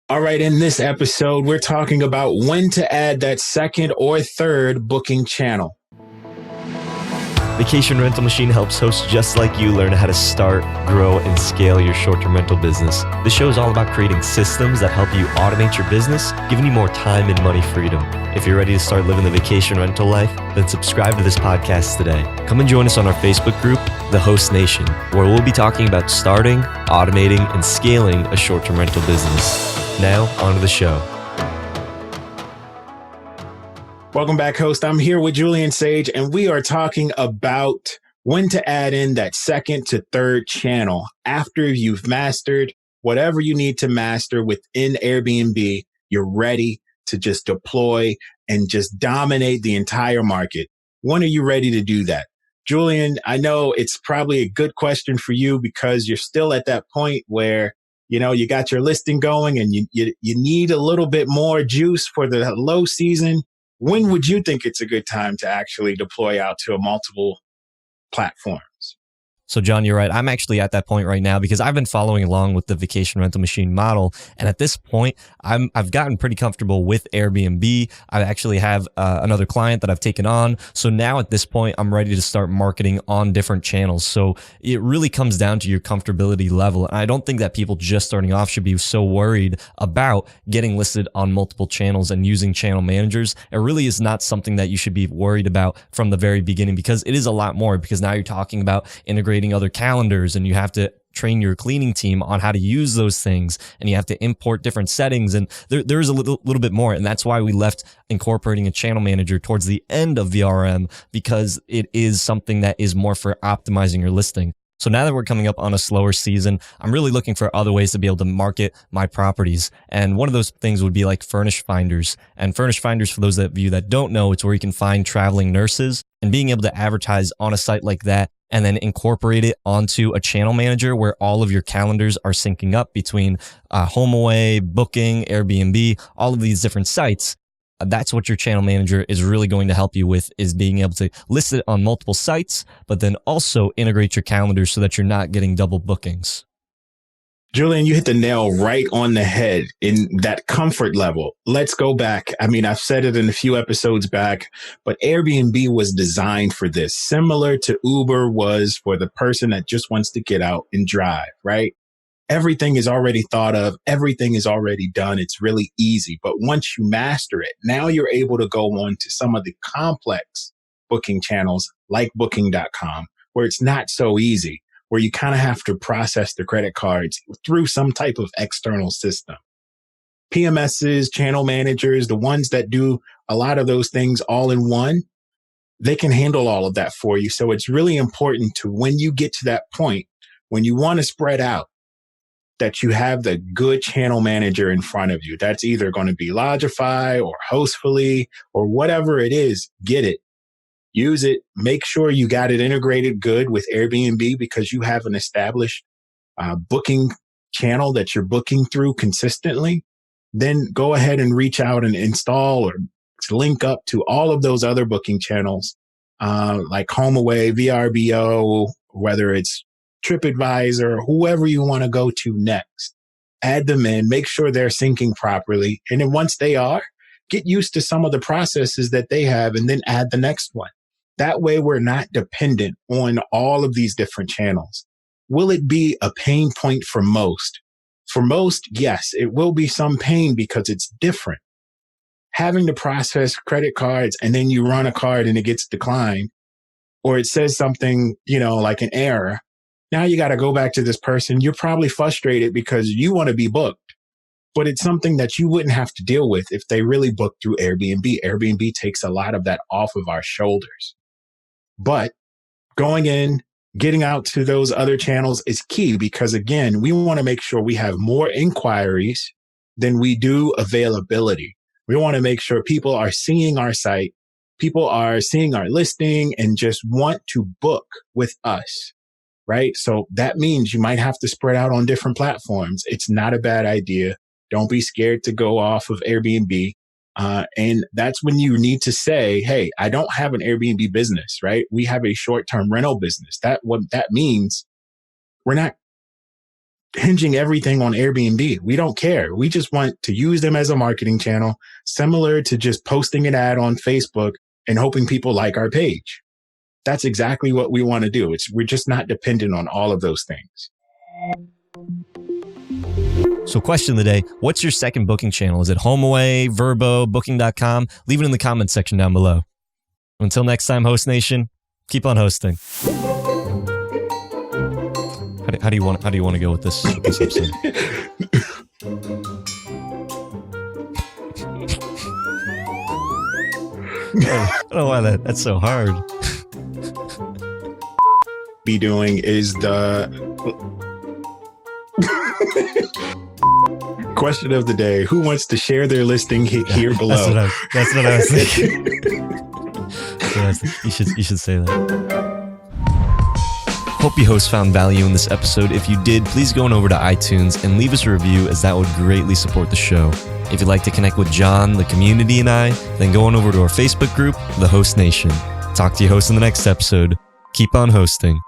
All right, in this episode, we're talking about when to add that second or third booking channel. Vacation Rental Machine helps hosts just like you learn how to start, grow, and scale your short-term rental business. This show is all about creating systems that help you automate your business, giving you more time and money freedom. If you're ready to start living the vacation rental life, then subscribe to this podcast today. Come and join us on our Facebook group, The Host Nation, where we'll be talking about starting, automating, and scaling a short-term rental business. Now, on to the show. Welcome back, host. I'm here with Julian Sage, and we are talking about when to add in that second to third channel after you've mastered whatever you need to master within Airbnb. You're ready to just deploy and just dominate the entire market. When are you ready to do that? Julian, I know it's probably a good question for you because you're still at that point where you got your listing going and you need a little bit more juice for the low season. When would you think it's a good time to actually deploy out to multiple platforms? So John, you're right. I'm actually at that point right now because I've been following along with the Vacation Rental Machine model. And at this point, I've gotten pretty comfortable with Airbnb. I actually have another client that I've taken on. So now at this point, I'm ready to start marketing on different channels. So it really comes down to your comfortability level. And I don't think that people just starting off should be so worried about getting listed on multiple channels and using channel managers. It really is not something that you should be worried about from the very beginning because it is a lot more, because now you're talking about integrating other calendars and you have to train your cleaning team on how to use those things, and you have to import different settings, and there is a little bit more. And that's why we left incorporating a channel manager towards the end of VRM, because it is something that is more for optimizing your listing. So now that we're coming up on a slower season, I'm really looking for other ways to be able to market my properties. And one of those things would be like Furnish Finders. And Furnish Finders, for those of you that don't know, it's where you can find traveling nurses, and being able to advertise on a site like that and then incorporate it onto a channel manager where all of your calendars are syncing up between HomeAway, Booking, Airbnb, all of these different sites. That's what your channel manager is really going to help you with, is being able to list it on multiple sites, but then also integrate your calendar so that you're not getting double bookings. Julian, you hit the nail right on the head in that comfort level. Let's go back. I mean, I've said it in a few episodes back, but Airbnb was designed for this, similar to Uber was for the person that just wants to get out and drive, right? Everything is already thought of. Everything is already done. It's really easy. But once you master it, now you're able to go on to some of the complex booking channels like booking.com, where it's not so easy, where you kind of have to process the credit cards through some type of external system. PMSs, channel managers, the ones that do a lot of those things all in one, they can handle all of that for you. So it's really important to, when you get to that point, when you want to spread out, that you have the good channel manager in front of you. That's either going to be Lodgify or Hostfully or whatever it is. Get it. Use it. Make sure you got it integrated good with Airbnb, because you have an established booking channel that you're booking through consistently. Then go ahead and reach out and install or link up to all of those other booking channels like HomeAway, Vrbo, whether it's TripAdvisor, whoever you want to go to next. Add them in, make sure they're syncing properly. And then once they are, get used to some of the processes that they have and then add the next one. That way we're not dependent on all of these different channels. Will it be a pain point for most? For most, yes, it will be some pain because it's different. Having to process credit cards and then you run a card and it gets declined, or it says something, like an error. Now you got to go back to this person. You're probably frustrated because you want to be booked, but it's something that you wouldn't have to deal with if they really booked through Airbnb. Airbnb takes a lot of that off of our shoulders. But going in, getting out to those other channels is key, because again, we want to make sure we have more inquiries than we do availability. We want to make sure people are seeing our site, people are seeing our listing and just want to book with us. Right? So that means you might have to spread out on different platforms. It's not a bad idea. Don't be scared to go off of Airbnb. And that's when you need to say, hey, I don't have an Airbnb business, right? We have a short-term rental business. What that means, we're not hinging everything on Airbnb. We don't care. We just want to use them as a marketing channel, similar to just posting an ad on Facebook and hoping people like our page. That's exactly what we want to do. We're just not dependent on all of those things. So question of the day, what's your second booking channel? Is it HomeAway, Vrbo, Booking.com? Leave it in the comments section down below. Until next time, Host Nation, keep on hosting. How do you want to go with this episode? I don't know why that's so hard. Be doing is the question of the day. Who wants to share their listing here below? That's what I was thinking. You should say that. Hope you hosts found value in this episode. If you did, please go on over to iTunes and leave us a review, as that would greatly support the show. If you'd like to connect with John, the community, and I, then go on over to our Facebook group, The Host Nation. Talk to you hosts in the next episode. Keep on hosting.